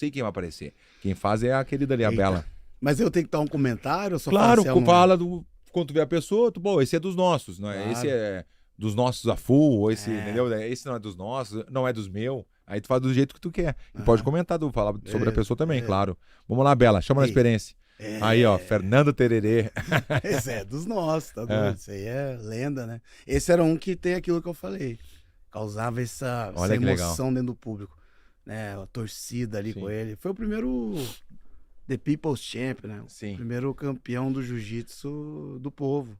sei quem vai aparecer. Quem faz é a querida ali, a Eita. Bela. Mas eu tenho que dar um comentário ou só Claro, falar se é fala quando tu vê a pessoa, bom, esse é dos nossos, não é? Claro. Esse é dos nossos a full, ou esse, É. entendeu? Esse não é dos nossos, não é dos meus. Aí tu faz do jeito que tu quer. E Aham. pode comentar, falar sobre a Beleza, pessoa também, beleza. claro. Vamos lá, Bela, chama na Ei. experiência. Aí, ó, Fernando Tererê. Esse é dos nossos, tá doido? Isso aí é lenda, né? Esse era um que tem aquilo que eu falei. Causava essa Olha que legal. emoção dentro do público. Né? A torcida ali Sim. com ele. Foi o primeiro The People's Champion, né? Sim. O primeiro campeão do jiu-jitsu do povo.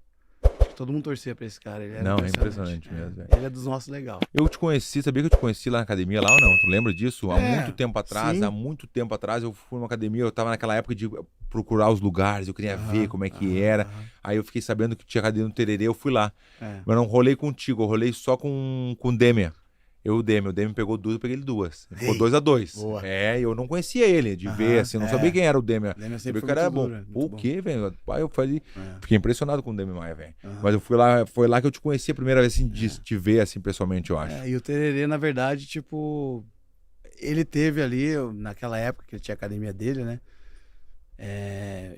Acho que todo mundo torcia pra esse cara. Ele era Não, é impressionante mesmo, velho. Ele é dos nossos legal. Eu te conheci, sabia que eu te conheci lá na academia lá ou não? Tu lembra disso? Há muito tempo atrás, sim. há muito tempo atrás eu fui numa academia, eu tava naquela época de procurar os lugares, eu queria ver como é que era. Aí eu fiquei sabendo que tinha academia no Tererê, eu fui lá. Mas não rolei contigo, eu rolei só com o Demian. O Demian pegou duas, eu peguei ele duas. Ficou 2-2. Boa. Eu não conhecia ele, de ver, assim, eu não sabia quem era o Demian. Demian Eu sempre sabia foi que era muito bom. duro, O muito quê, velho? Pai, eu falei, fiquei impressionado com o Demian Maia, velho. Mas eu fui lá, foi lá que eu te conheci a primeira vez, assim, de te ver, assim, pessoalmente, eu acho. E o Tererê, na verdade, tipo, ele teve ali, naquela época que ele tinha a academia dele, né?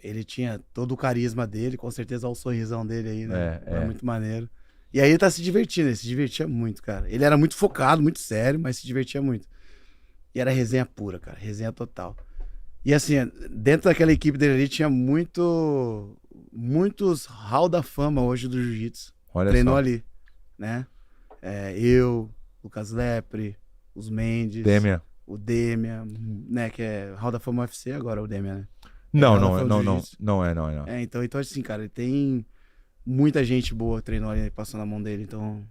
Ele tinha todo o carisma dele, com certeza o sorrisão dele aí, né? Era muito maneiro. E aí ele tá se divertindo, ele se divertia muito, cara. Ele era muito focado, muito sério, mas se divertia muito. E era resenha pura, cara, resenha total. E assim, dentro daquela equipe dele ali tinha muitos hall da fama hoje do jiu-jitsu. Olha Treinou só. ali, né? Eu, Lucas Lepre, os Mendes, Demian. o Demian, né? Que é hall da fama UFC agora, o Demian, né? Não é. Então assim, cara, ele tem muita gente boa que treinou ali, passou na mão dele. Então,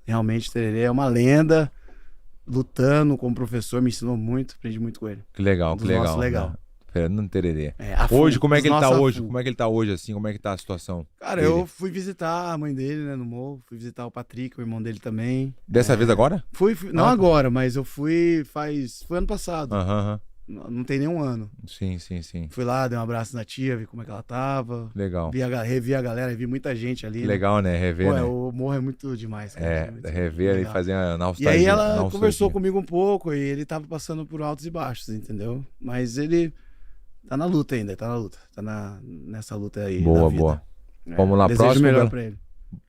realmente, o Tererê é uma lenda, lutando como professor, me ensinou muito, aprendi muito com ele. Que legal, dos nossos legal. Né? Fernando Tererê. A Hoje, FU, como é que ele dos tá nossos hoje? a FU. Como é que ele tá hoje, assim? Como é que tá a situação Cara, dele? eu fui visitar a mãe dele, né, no morro. Fui visitar o Patrick, o irmão dele também. Dessa vez agora? Não agora, mas eu fui foi ano passado. Aham. Não tem nem um ano. Sim. Fui lá, dei um abraço na tia, vi como é que ela tava. Legal. Revi a galera, vi muita gente ali. Legal, né? Rever, Pô, né? O morro é muito demais, cara. Rever ali, fazer a E nostalgia. aí ela conversou comigo um pouco e ele tava passando por altos e baixos, entendeu? Mas ele tá na luta ainda, tá nessa luta aí. Boa. Vamos lá, desejo próximo, melhor Bela. pra ele.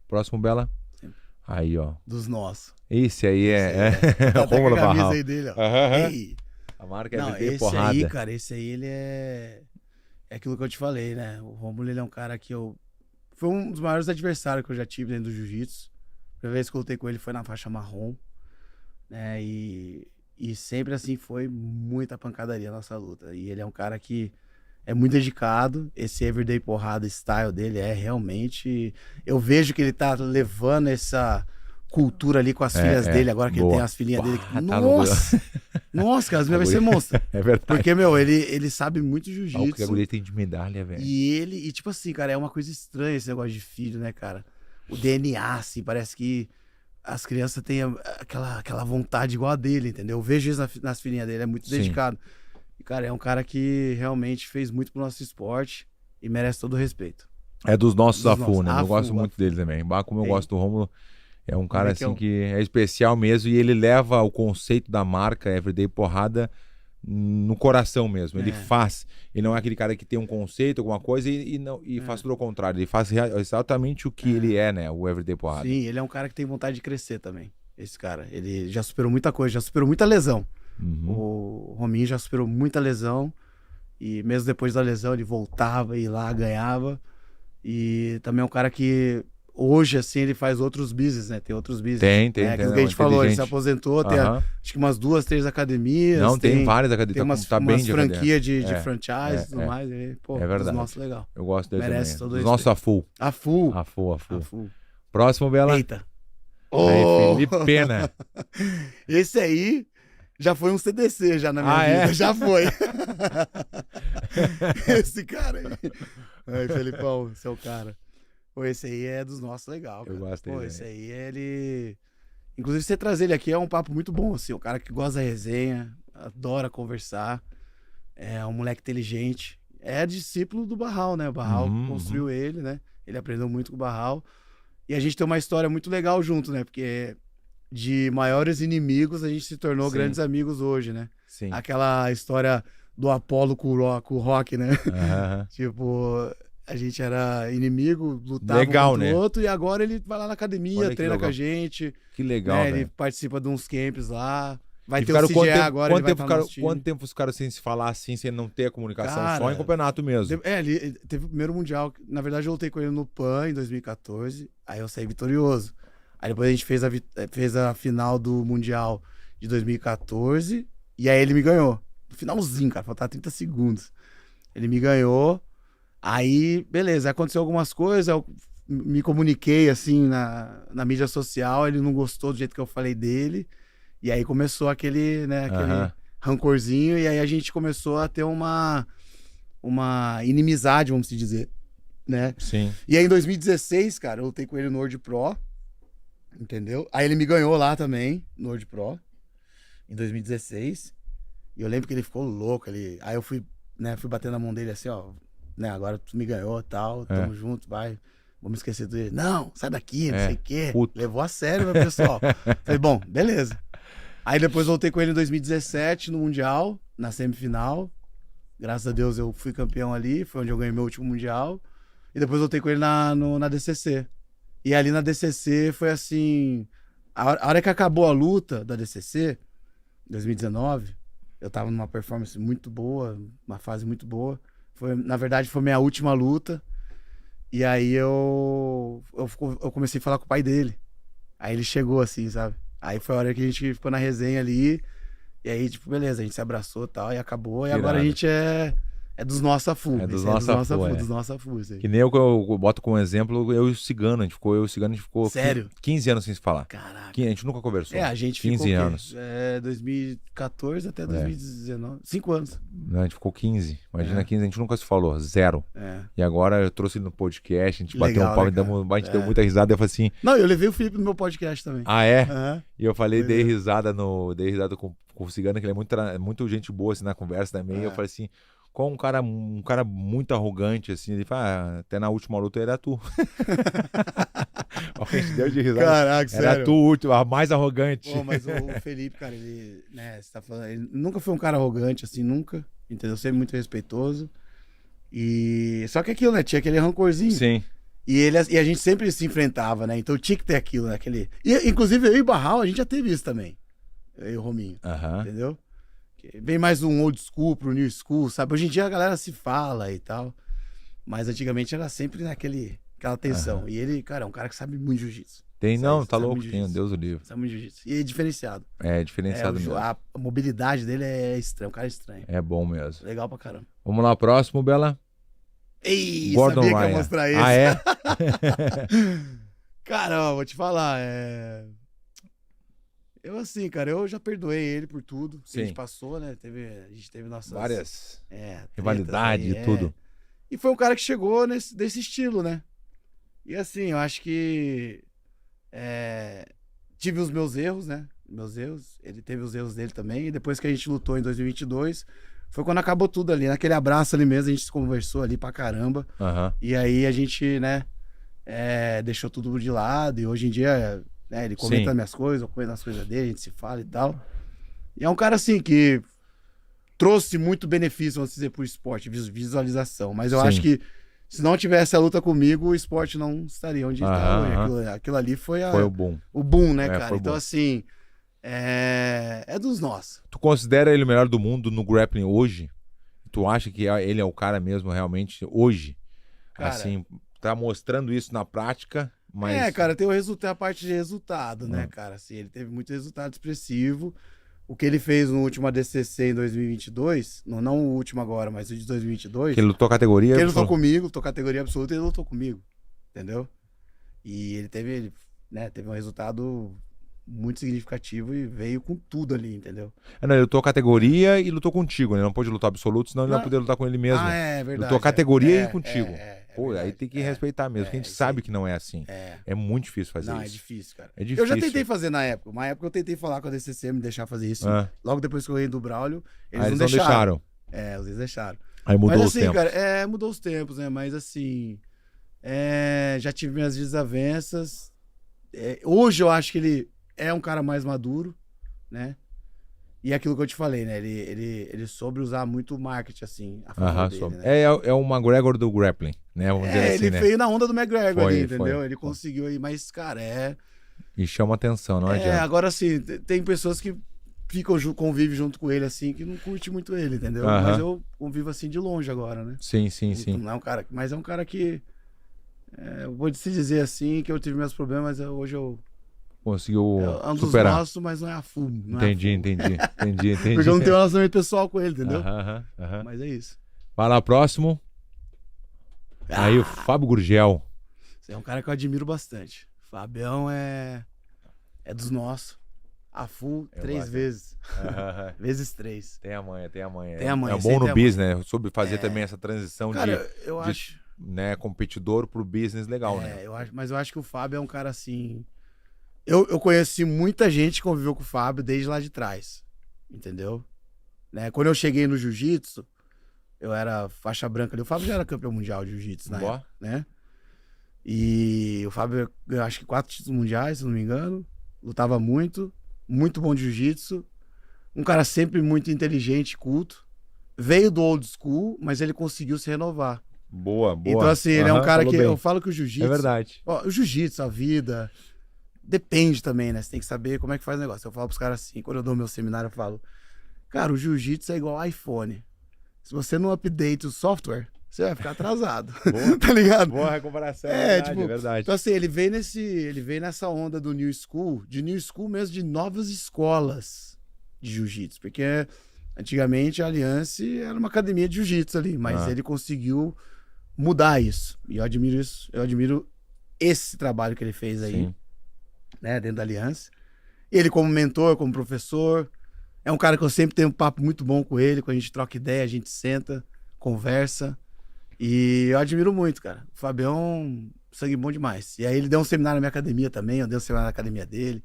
Próximo, Bela. Sempre. Aí, ó. Dos nossos. Esse aí Tá até com Rômulo a camisa Barral. aí dele, ó. Aham. A marca Não, é esse porrada. aí, cara, ele é aquilo que eu te falei, né? O Rômulo, ele é um cara que foi um dos maiores adversários que eu já tive dentro do jiu-jitsu. A primeira vez que eu lutei com ele foi na faixa marrom, né? E sempre assim foi muita pancadaria a nossa luta. E ele é um cara que é muito dedicado. Esse everyday porrada style dele é realmente... Eu vejo que ele tá levando essa cultura ali com as filhas dele, agora que ele tem as filhinhas dele. Nossa! Nossa, cara, as minhas vai ser monstro. É verdade. Porque, ele sabe muito jiu-jitsu. Porque a guria tem de medalha, velho. E tipo assim, cara, é uma coisa estranha esse negócio de filho, né, cara? O DNA, assim, parece que as crianças têm aquela vontade igual a dele, entendeu? Eu vejo isso nas filhinhas dele, é muito dedicado. E, cara, é um cara que realmente fez muito pro nosso esporte e merece todo o respeito. É dos nossos a full, né? Eu gosto Afu. muito dele também. Como eu gosto do Rômulo, é um cara assim que é especial mesmo e ele leva o conceito da marca Everyday Porrada no coração mesmo. Ele faz. Ele não é aquele cara que tem um conceito, alguma coisa e faz tudo ao contrário. Ele faz exatamente o que ele é, né? O Everyday Porrada. Sim, ele é um cara que tem vontade de crescer também. Esse cara. Ele já superou muita coisa, já superou muita lesão. O Rominho já superou muita lesão. E mesmo depois da lesão, ele voltava e lá ganhava. E também é um cara que hoje, assim, ele faz outros business, né? Tem outros business. Tem. Aquilo que a gente falou, ele se aposentou, tem acho que umas 2, 3 academias. Não, tem várias academias. Tem umas franquias de franchise e tudo mais. E, pô, é verdade. Nossa, legal. Eu gosto dele merece também. Todo dos nossos a full. A full. Próximo, Bela. Eita. Aí, Felipe Pena. Esse aí já foi um CDC já na minha vida. Já foi. Esse cara aí. Aí, Felipão, esse é o cara. Pô, esse aí é dos nossos legal, cara. Eu gosto dele. Pô, esse aí, ele... Inclusive, você trazer ele aqui é um papo muito bom, assim. O cara que gosta da resenha, adora conversar. É um moleque inteligente. É discípulo do Barral, né? O Barral construiu ele, né? Ele aprendeu muito com o Barral. E a gente tem uma história muito legal junto, né? Porque de maiores inimigos, a gente se tornou Sim. grandes amigos hoje, né? Sim. Aquela história do Apollo com o Rock, né? Aham. Tipo, a gente era inimigo, lutava Legal, contra né? o outro, e agora ele vai lá na academia, Olha que treina com legal. a gente, Que legal, né? Ele velho. participa de uns camps lá. Vai E ter o ficaram CGA agora, ele vai estar no nosso time. quanto tempo os caras sem se falar assim, sem não ter a comunicação? Cara, Só em campeonato mesmo. Ele teve o primeiro Mundial. Na verdade, eu lutei com ele no PAN em 2014. Aí eu saí vitorioso. Aí depois a gente fez a final do Mundial de 2014. E aí ele me ganhou. No finalzinho, cara. Faltava 30 segundos. Ele me ganhou. Aí, beleza. Aconteceu algumas coisas. Eu me comuniquei, assim, na mídia social. Ele não gostou do jeito que eu falei dele. E aí começou aquele, né, aquele rancorzinho. E aí a gente começou a ter uma inimizade, vamos dizer, né? Sim. E aí em 2016, cara, eu lutei com ele no World Pro, entendeu? Aí ele me ganhou lá também, no World Pro, em 2016. E eu lembro que ele ficou louco ali. Aí eu fui batendo na mão dele assim, ó, né, agora tu me ganhou e tal, tamo junto, vai. Vamos esquecer dele. Não, sai daqui, não sei o quê. Puto. Levou a sério, meu pessoal. Falei, bom, beleza. Aí depois voltei com ele em 2017 no Mundial, na semifinal. Graças a Deus eu fui campeão ali, foi onde eu ganhei meu último Mundial. E depois voltei com ele na DCC. E ali na DCC foi assim... A hora que acabou a luta da DCC, 2019, eu tava numa performance muito boa, uma fase muito boa. Na verdade, foi minha última luta. E aí eu comecei a falar com o pai dele. Aí ele chegou assim, sabe? Aí foi a hora que a gente ficou na resenha ali. E aí, tipo, beleza, a gente se abraçou e tal, e acabou. E agora a gente é dos nossos Afu. É dos nossos Afu, dos nossos Afu, isso aí. Que nem eu boto como exemplo, eu e o Cigano. A gente ficou Sério? 15 anos sem se falar. Caraca. A gente nunca conversou. A gente 15 ficou anos. 2014 até 2019. 5 anos. Não, a gente ficou 15. Imagina 15, a gente nunca se falou. Zero. E agora eu trouxe ele no podcast, a gente bateu um papo, a gente deu muita risada. Eu falei assim... Não, eu levei o Felipe no meu podcast também. Ah, é? E eu falei, dei risada com o Cigano, que ele é muito gente boa assim na conversa também. E eu falei assim... Com um cara muito arrogante, assim, ele fala, até na última luta era tu. A gente deu de risada. Caraca, sério. Era tu, a mais arrogante. Pô, mas o Felipe, cara, ele, né, você tá falando, ele nunca foi um cara arrogante, assim, nunca, entendeu? Sempre muito respeitoso. E só que aquilo, né, tinha aquele rancorzinho. Sim. E a gente sempre se enfrentava, né? Então tinha que ter aquilo, né? Inclusive eu e o Barral, a gente já teve isso também. Eu e o Rominho, entendeu? Vem mais um old school pro new school, sabe? Hoje em dia a galera se fala e tal. Mas antigamente era sempre aquela tensão. E ele, cara, é um cara que sabe muito jiu-jitsu. Tá louco, tem, Deus o livre. Sabe muito jiu-jitsu. E é diferenciado. É, diferenciado mesmo. A mobilidade dele é estranha, um cara estranho. É bom mesmo. Legal pra caramba. Vamos lá, próximo, Bela. Ei, Gordon sabia Ryan. que ia mostrar isso. Ah, é? Cara, ó, vou te falar, eu assim, cara, eu já perdoei ele por tudo que a gente passou, né? A gente teve nossas... Várias rivalidades e tudo. E foi um cara que chegou desse estilo, né? E assim, eu acho que tive os meus erros, né? Ele teve os erros dele também. E depois que a gente lutou em 2022, foi quando acabou tudo ali. Naquele abraço ali mesmo, a gente se conversou ali pra caramba. E aí a gente, né, deixou tudo de lado. E hoje em dia... ele comenta as minhas coisas, eu comento as coisas dele, a gente se fala e tal. E é um cara, assim, que trouxe muito benefício, vamos dizer, pro esporte, visualização. Mas eu acho que se não tivesse a luta comigo, o esporte não estaria onde está hoje. Aquilo ali foi o boom. O boom, né, cara? Então, assim, é dos nossos. Tu considera ele o melhor do mundo no grappling hoje? Tu acha que ele é o cara mesmo, realmente, hoje? Cara, assim, tá mostrando isso na prática... Mas... cara, tem a parte de resultado, né, cara? Assim, ele teve muito resultado expressivo. O que ele fez no último ADCC em 2022, não o último agora, mas o de 2022... Que ele lutou categoria... Que ele lutou comigo, lutou categoria absoluta e ele lutou comigo, entendeu? E ele teve um resultado muito significativo e veio com tudo ali, entendeu? Não, ele lutou categoria e lutou contigo, né? Ele não pôde lutar absoluto, senão ele não ia poder lutar com ele mesmo. É verdade. Lutou categoria e contigo. Pô, verdade. Aí tem que respeitar mesmo, porque a gente sabe que não é assim. É muito difícil fazer isso. Não, é difícil, cara. É difícil. Eu já tentei fazer na época. Uma época eu tentei falar com a DCC, me deixar fazer isso. Logo depois que eu ganhei do Braulio, eles não deixaram. Eles deixaram. Aí mudou mas, os assim, tempos. Cara, mudou os tempos, né? Mas assim, já tive minhas desavenças. Hoje eu acho que ele é um cara mais maduro, né? E é aquilo que eu te falei, né? Ele soube usar muito o marketing, assim, a favor dele, né? É o McGregor do grappling, né? Vamos dizer assim, ele né? veio na onda do McGregor ali, entendeu? Ele conseguiu aí, mas, cara, E chama atenção, não adianta. Agora, assim, tem pessoas que convivem junto com ele, assim, que não curte muito ele, entendeu? Mas eu convivo, assim, de longe agora, né? Sim. Não é um cara... Mas é um cara que... eu vou te dizer, assim, que eu tive meus problemas, mas hoje eu... Conseguiu é um dos superar. nossos, mas não é a full. Entendi. Porque eu não tenho relacionamento pessoal com ele, entendeu? Mas é isso. Vai lá, próximo. Aí o Fábio Gurgel. Você é um cara que eu admiro bastante. Fabião é dos nossos. A full 3 vezes. Vezes 3. Tem a manha. É bom no business, né? Soube fazer também essa transição cara, eu acho... né, competidor pro business legal, né? Mas eu acho que o Fábio é um cara assim... Eu conheci muita gente que conviveu com o Fábio desde lá de trás. Entendeu? Né? Quando eu cheguei no jiu-jitsu, eu era faixa branca ali. O Fábio já era campeão mundial de jiu-jitsu na época, né? E o Fábio, eu acho que 4 títulos mundiais, se não me engano. Lutava muito bom de jiu-jitsu. Um cara sempre muito inteligente, culto. Veio do old school, mas ele conseguiu se renovar. Boa. Então, assim, ele é um cara que... Eu falo que o jiu-jitsu... É verdade. O jiu-jitsu, a vida... Depende também, né? Você tem que saber como é que faz o negócio. Eu falo pros caras assim, quando eu dou meu seminário, eu falo... Cara, o jiu-jitsu é igual iPhone. Se você não update o software, você vai ficar atrasado. Tá ligado? Boa comparação, é verdade. Então, assim, ele veio nessa onda do New School, de New School mesmo, de novas escolas de jiu-jitsu. Porque antigamente a Aliança era uma academia de jiu-jitsu ali, mas ele conseguiu mudar isso. E eu admiro isso. Eu admiro esse trabalho que ele fez aí. Sim. Né, dentro da Aliança. Ele como mentor, como professor, é um cara que eu sempre tenho um papo muito bom com ele, quando a gente troca ideia, a gente senta, conversa, e eu admiro muito, cara. O Fabião, sangue bom demais. E aí ele deu um seminário na minha academia também, eu dei um seminário na academia dele.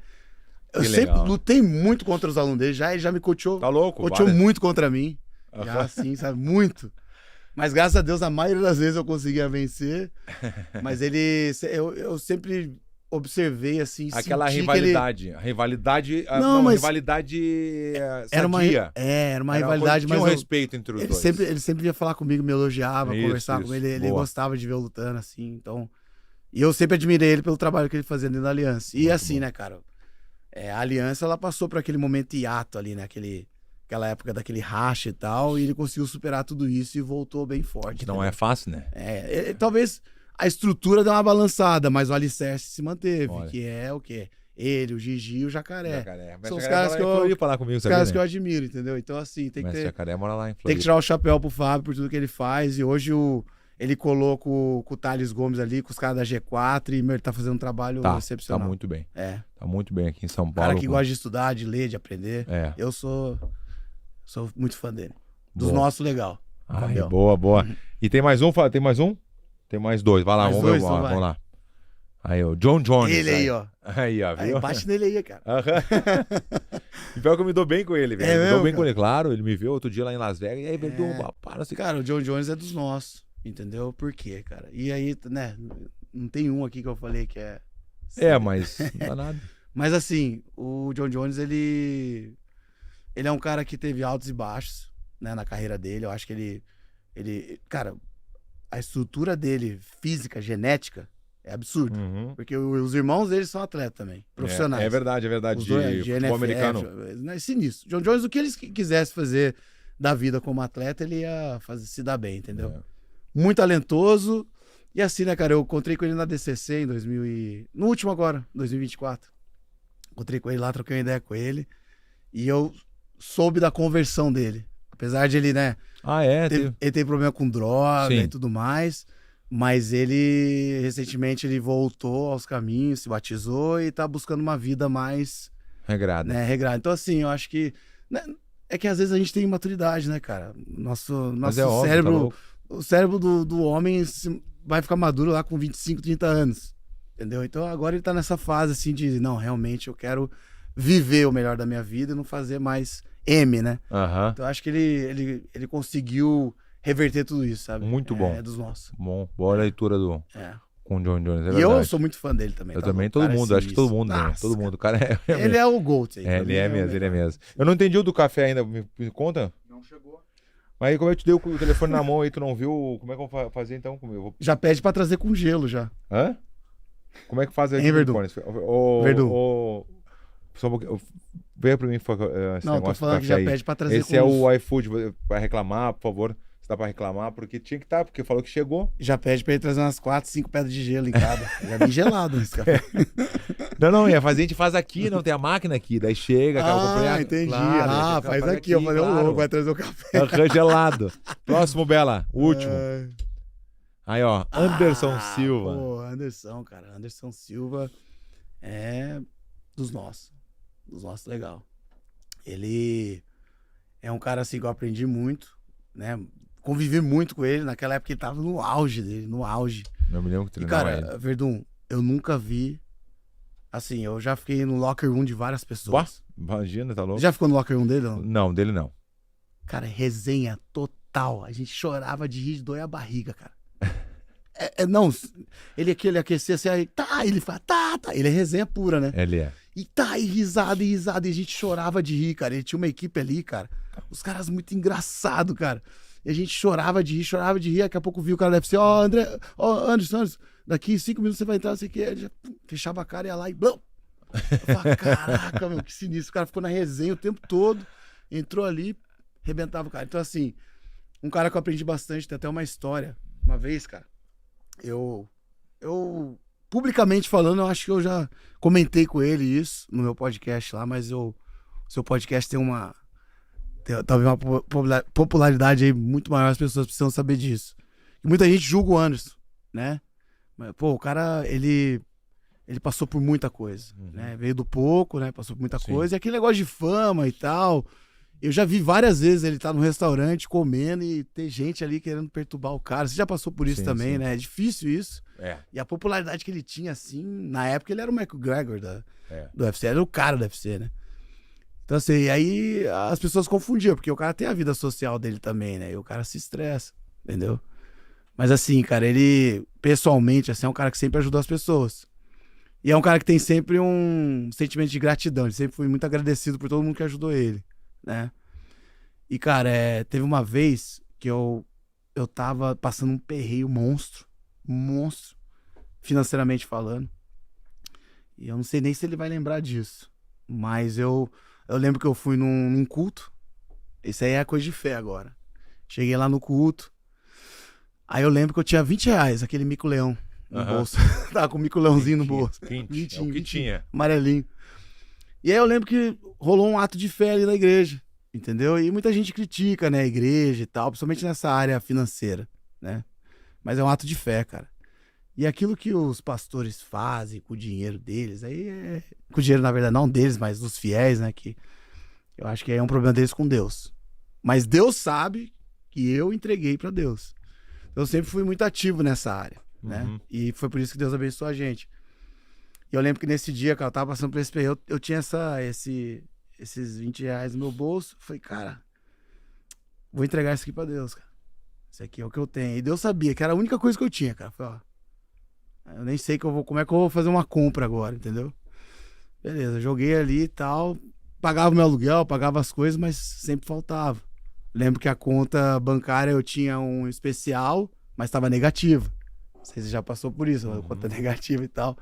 Eu sempre lutei muito contra os alunos dele, ele já me coachou, coachou muito contra mim, já assim, sabe, muito. Mas graças a Deus, a maioria das vezes eu conseguia vencer, mas eu sempre... observei assim, aquela rivalidade, ele... rivalidade era uma rivalidade, mas tinha um respeito entre os dois. Ele sempre ia falar comigo, me elogiava, conversar com ele gostava de ver eu lutando assim, então, e eu sempre admirei ele pelo trabalho que ele fazia dentro da Aliança. E muito assim, bom. Né, cara, a Aliança, ela passou por aquele momento hiato ali, né, aquela época daquele racha e tal, e ele conseguiu superar tudo isso e voltou bem forte. Que não é fácil, né? Talvez a estrutura deu uma balançada, mas o alicerce se manteve. Olha. Que é o quê? Ele, o Gigi e o Jacaré. São os caras que eu admiro, entendeu? Então, assim, tem que ter... Jacaré mora lá em Floripa. Tem que tirar o chapéu pro Fábio por tudo que ele faz. E hoje ele colou com o Thales Gomes ali, com os caras da G4, e ele tá fazendo um trabalho excepcional. Tá muito bem. Tá muito bem aqui em São Paulo. Cara que gosta de estudar, de ler, de aprender. Eu sou muito fã dele. Dos nossos, legal. Boa. E tem mais um? Tem mais um? Tem mais 2, vai lá, vamos lá. Aí, o John Jones. Ele aí, ó. Aí, ó, viu? Bate nele aí, cara. E pior que eu me dou bem com ele, velho. Me dou bem com ele, claro. Ele me viu outro dia lá em Las Vegas, e aí, para assim. Cara, o John Jones é dos nossos, entendeu? Por quê, cara? E aí, né, não tem um aqui que eu falei que é... mas não dá nada. Mas assim, o John Jones, ele é um cara que teve altos e baixos, né, na carreira dele. Eu acho que ele... Cara... A estrutura dele, física, genética, é absurdo. Porque os irmãos dele são atletas também, profissionais. É verdade. De futebol americano. É sinistro. John Jones, o que ele quisesse fazer da vida como atleta, ele ia se dar bem, entendeu? Muito talentoso. E assim, né, cara, eu encontrei com ele na DCC no último agora, 2024. Encontrei com ele lá, troquei uma ideia com ele. E eu soube da conversão dele. Apesar de ele, né... Ele teve problema com droga e tudo mais, mas ele, recentemente, ele voltou aos caminhos, se batizou e tá buscando uma vida mais... regrada. Né, regrada. Então, assim, eu acho que... Né, é que às vezes a gente tem maturidade, né, cara? Nosso cérebro... O cérebro do homem vai ficar maduro lá com 25, 30 anos, entendeu? Então, agora ele tá nessa fase, assim, de... Não, realmente, eu quero viver o melhor da minha vida e não fazer mais... né? Então acho que ele conseguiu reverter tudo isso, sabe? Muito bom. É dos nossos. Boa leitura Com o John Jones, é verdade. E eu sou muito fã dele também. Eu também, todo mundo, acho que todo mundo, né? Todo mundo, o cara é... Ele é o GOAT aí. Ele é mesmo, ele é mesmo. Eu não entendi o do café ainda, me conta? Não chegou. Mas aí como eu te dei o telefone na mão aí, tu não viu, como é que eu vou fazer então? Já pede pra trazer com gelo já. Hã? Como é que faz aí? Em Verdun. Verdun. Só um pouquinho. Veja pra mim, esse não, tô falando que já pede pra trazer esse com... Esse é o iFood, vai reclamar, por favor. Se dá pra reclamar, porque tinha que estar, porque falou que chegou. Já pede pra ele trazer umas 4, 5 pedras de gelo em cada. Já vem gelado esse café. Não, ia fazer, a gente faz aqui, não tem a máquina aqui. Daí chega, cara, entendi. Claro, faz aqui, eu falei, louco, vai trazer o café. Gelado. Próximo, Bela, o último. Aí, ó, Anderson Silva. Pô, Anderson, cara. Anderson Silva é dos nossos. Dos nossos, legal. Ele é um cara assim que eu aprendi muito, né? Convivi muito com ele. Naquela época ele tava no auge dele, no auge. Eu me lembro que treinava ele. Cara, Verdun, eu nunca vi... Assim, eu já fiquei no locker room de várias pessoas. Imagina, tá louco? Já ficou no locker room dele? Não, dele não. Cara, resenha total. A gente chorava de rir, de doer a barriga, cara. Não, ele aquecia assim, aí, ele fala, tá. Ele é resenha pura, né? Ele é. E risada, e a gente chorava de rir, cara. Ele tinha uma equipe ali, cara. Os caras muito engraçados, cara. E a gente chorava de rir. Daqui a pouco viu o cara do UFC, Anderson, daqui 5 minutos você vai entrar, não sei o que. Ele já fechava a cara e ia lá e blum. Eu falava, caraca, meu, que sinistro. O cara ficou na resenha o tempo todo, entrou ali, arrebentava o cara. Então, assim, um cara que eu aprendi bastante, tem até uma história. Uma vez, cara, eu publicamente falando, eu acho que eu já comentei com ele isso no meu podcast lá, mas o seu podcast tem talvez uma popularidade aí muito maior, as pessoas precisam saber disso. E muita gente julga o Anderson, né? Mas, pô, o cara, ele passou por muita coisa, né? Veio do pouco, né? Passou por muita coisa. E aquele negócio de fama e tal. Eu já vi várias vezes ele estar no restaurante comendo e ter gente ali querendo perturbar o cara. Você já passou por isso também, né? É difícil isso. É. E a popularidade que ele tinha, assim, na época ele era o McGregor do UFC, era o cara do UFC, né? Então, assim, e aí as pessoas confundiam, porque o cara tem a vida social dele também, né? E o cara se estressa, entendeu? Mas assim, cara, ele, pessoalmente, assim, é um cara que sempre ajudou as pessoas. E é um cara que tem sempre um sentimento de gratidão. Ele sempre foi muito agradecido por todo mundo que ajudou ele, né? E, cara, teve uma vez que eu tava passando um perreio monstro, financeiramente falando. E eu não sei nem se ele vai lembrar disso. Mas eu lembro que eu fui num culto. Isso aí é coisa de fé agora. Cheguei lá no culto. Aí eu lembro que eu tinha R$20, aquele mico-leão no bolso. Tava com o mico-leãozinho no bolso. 20, é o que tinha. Amarelinho. E aí eu lembro que rolou um ato de fé ali na igreja, entendeu? E muita gente critica, né, a igreja e tal, principalmente nessa área financeira, né? Mas é um ato de fé, cara. E aquilo que os pastores fazem com o dinheiro deles, aí com o dinheiro, na verdade, não deles, mas dos fiéis, né? Que eu acho que é um problema deles com Deus. Mas Deus sabe que eu entreguei pra Deus. Eu sempre fui muito ativo nessa área, né? E foi por isso que Deus abençoou a gente. E eu lembro que nesse dia, cara, eu tava passando por esse período, eu tinha esses R$20 no meu bolso. Falei, cara, vou entregar isso aqui pra Deus, cara. Isso aqui é o que eu tenho. E Deus sabia que era a única coisa que eu tinha, cara. Falei, ó, eu nem sei como é que eu vou fazer uma compra agora, entendeu? Beleza, joguei ali e tal. Pagava o meu aluguel, pagava as coisas, mas sempre faltava. Lembro que a conta bancária eu tinha um especial, mas estava negativa. Não sei se já passou por isso, a conta negativa e tal.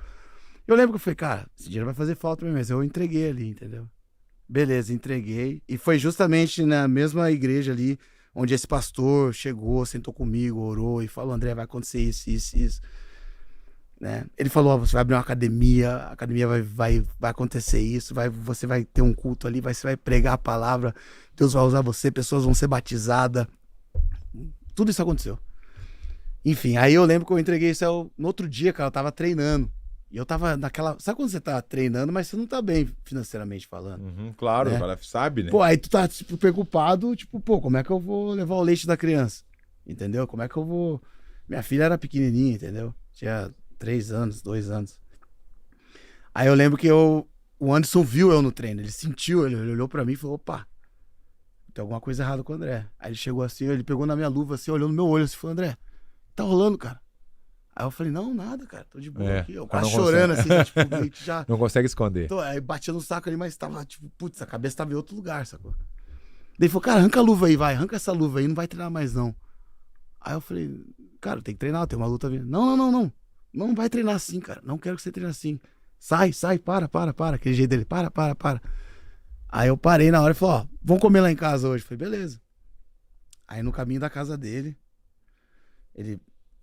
Eu lembro que eu falei, cara, esse dinheiro vai fazer falta mesmo, mas eu entreguei ali, entendeu? Beleza, entreguei. E foi justamente na mesma igreja ali, onde esse pastor chegou, sentou comigo, orou e falou, André, vai acontecer isso. Né? Ele falou, você vai abrir uma academia, a academia vai acontecer isso, você vai ter um culto ali, você vai pregar a palavra, Deus vai usar você, pessoas vão ser batizadas. Tudo isso aconteceu. Enfim, aí eu lembro que eu entreguei isso no outro dia, cara, eu tava treinando. E eu tava naquela... Sabe quando você tá treinando, mas você não tá bem financeiramente falando? Claro, né? O cara sabe, né? Pô, aí tu tá tipo, preocupado, tipo, pô, como é que eu vou levar o leite da criança? Entendeu? Como é que eu vou... Minha filha era pequenininha, entendeu? Tinha 3 anos, 2 anos. Aí eu lembro que o Anderson viu eu no treino, ele sentiu, ele olhou pra mim e falou, opa, tem alguma coisa errada com o André. Aí ele chegou assim, ele pegou na minha luva assim, olhou no meu olho assim, falou, André, tá rolando, cara? Aí eu falei, não, nada, cara, tô de boa aqui. Eu quase chorando, assim, já, tipo, meio que já... Não consegue esconder. Aí batia no saco ali, mas tava, tipo, putz, a cabeça tava em outro lugar, sacou? Daí ele falou, cara, arranca a luva aí, vai, arranca essa luva aí, não vai treinar mais, não. Aí eu falei, cara, tem que treinar, tem uma luta vindo. Não. Não vai treinar assim, cara. Não quero que você treine assim. Sai, para. Aquele jeito dele, para. Aí eu parei na hora e falei, ó, vamos comer lá em casa hoje. Eu falei, beleza. Aí no caminho da casa dele,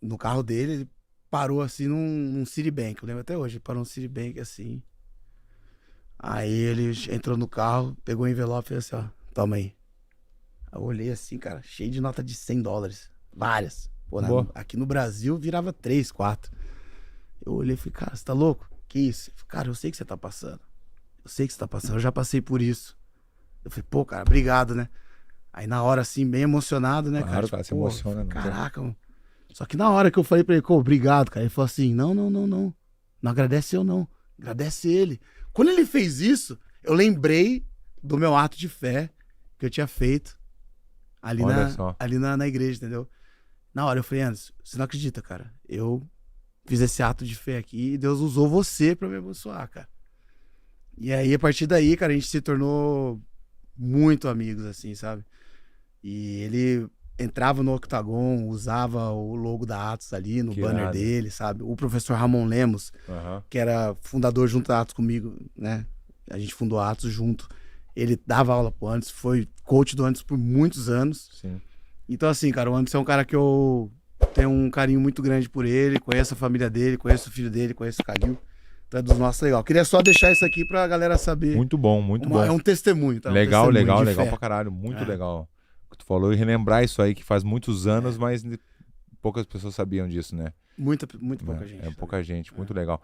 no carro dele, ele parou assim num Citibank. Eu lembro até hoje, ele parou num Citibank assim. Aí ele entrou no carro, pegou o envelope e fez assim, ó, toma aí. Aí eu olhei assim, cara, cheio de nota de $100. Várias. Pô, aqui no Brasil virava 3, 4. Eu olhei e falei, cara, você tá louco? Que isso? Falei, cara, eu sei que você tá passando. Eu já passei por isso. Eu falei, pô, cara, obrigado, né? Aí na hora, assim, bem emocionado, né, claro, cara? Tipo, se emociona, caraca, mano. Só que na hora que eu falei pra ele, pô, obrigado, cara, ele falou assim, não. Não agradece eu, não. Agradece ele. Quando ele fez isso, eu lembrei do meu ato de fé que eu tinha feito ali na igreja, entendeu? Na hora eu falei, Anderson, você não acredita, cara? Eu fiz esse ato de fé aqui e Deus usou você pra me abençoar, cara. E aí, a partir daí, cara, a gente se tornou muito amigos, assim, sabe? E ele entrava no octagon, usava o logo da Atos ali no banner dele, sabe? O professor Ramon Lemos, que era fundador junto da Atos comigo, né? A gente fundou a Atos junto. Ele dava aula pro Anderson, foi coach do Anderson por muitos anos. Sim. Então, assim, cara, o Anderson é um cara que eu tenho um carinho muito grande por ele, conheço a família dele, conheço o filho dele, conheço o Calil. Então é dos nossos legal. Queria só deixar isso aqui pra galera saber. Muito bom, muito bom. É um testemunho, tá? Legal pra caralho. Muito legal. O que tu falou e relembrar isso aí que faz muitos anos, mas poucas pessoas sabiam disso, né? Muita pouca gente. Pouca gente. Muito legal.